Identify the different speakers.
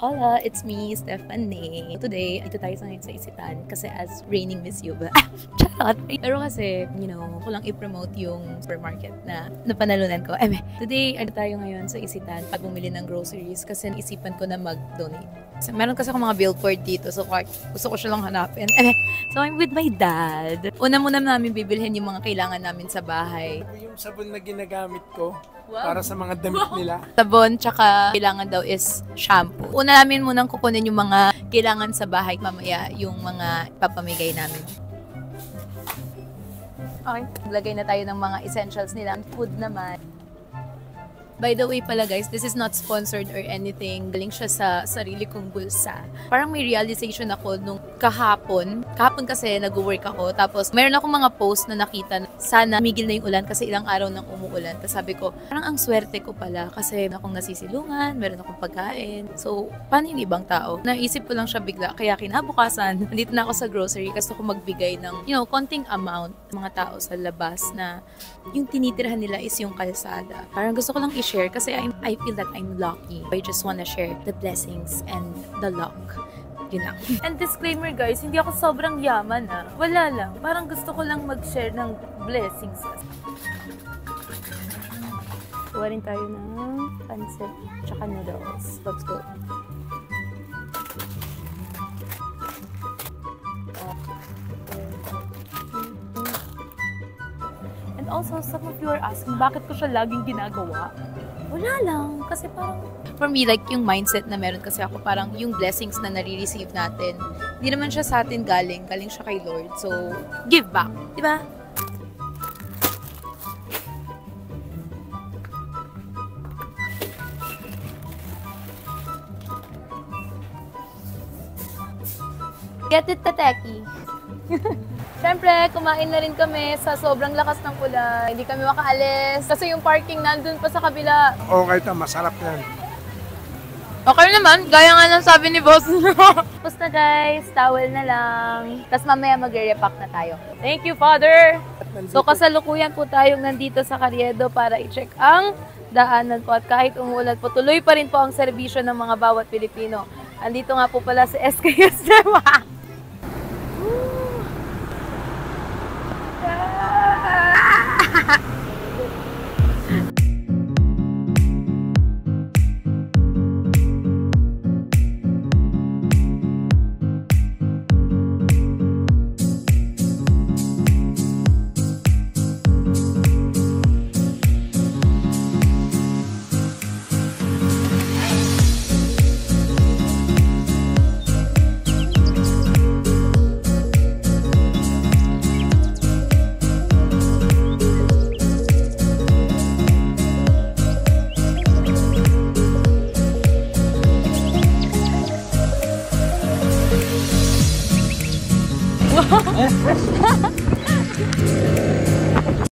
Speaker 1: Hola, it's me, Stephanie. Today, ito tayo sa Isitan kasi as reigning Miss Yuba. Charot! Pero kasi, ako lang i-promote yung supermarket na napanalunan ko. Today, tayo ngayon sa Isitan pag bumili ng groceries kasi naisipan ko na mag-donate. So, meron kasi akong mga billboard dito so gusto ko siya lang hanapin. So, I'm with my dad. Una muna namin bibilhin yung mga kailangan namin sa bahay.
Speaker 2: Yung sabon na ginagamit ko para sa mga damit nila.
Speaker 1: Sabon, tsaka kailangan daw is shampoo. Una namin munang kukunin yung mga kailangan sa bahay. Mamaya yung mga papamigay namin. Okay, lagay na tayo ng mga essentials nila. Food naman. By the way pala guys, this is not sponsored or anything. Galing siya sa sarili kong bulsa. Parang may realization ako nung kahapon. Kahapon kasi nag-work ako. Tapos mayroon akong mga post na nakita na sana migil na yung ulan kasi ilang araw nang umuulan. Tapos sabi ko, parang ang swerte ko pala kasi meron akong nasisilungan, meron akong pagkain. So, paano yung ibang tao? Naisip ko lang siya bigla. Kaya kinabukasan, nandito na ako sa grocery kasi ako magbigay ng, konting amount ng mga tao sa labas na yung tinitirhan nila is yung kalsada. Parang gusto ko lang share kasi I feel that I'm lucky. I just wanna share the blessings and the luck. Yun lang. And disclaimer guys, hindi ako sobrang yaman Wala lang. Parang gusto ko lang mag-share ng blessings. Kuha rin tayo ng pancit tsaka noodles. Let's go. And also, some of you are asking, bakit ko siya laging ginagawa? Wala lang. Kasi parang, for me, like yung mindset na meron kasi ako, parang yung blessings na nare-receive natin, hindi naman siya sa atin galing siya kay Lord. So, give back. Diba? Get it, Tateki? Siyempre, kumain na rin kami sa sobrang lakas ng ulan. Hindi kami makaalis kasi yung parking nandun pa sa kabila.
Speaker 2: Okay ito, masarap yan.
Speaker 1: Okay naman, gaya nga lang sabi ni boss. Tapos na guys, towel na lang. Tapos mamaya magre-repack na tayo. Thank you, Father! So kasalukuyan po tayong nandito sa Carriedo para i-check ang daanan po. At kahit umuulan po, tuloy pa rin po ang serbisyo ng mga bawat Pilipino. Andito nga po pala si SKS Nema.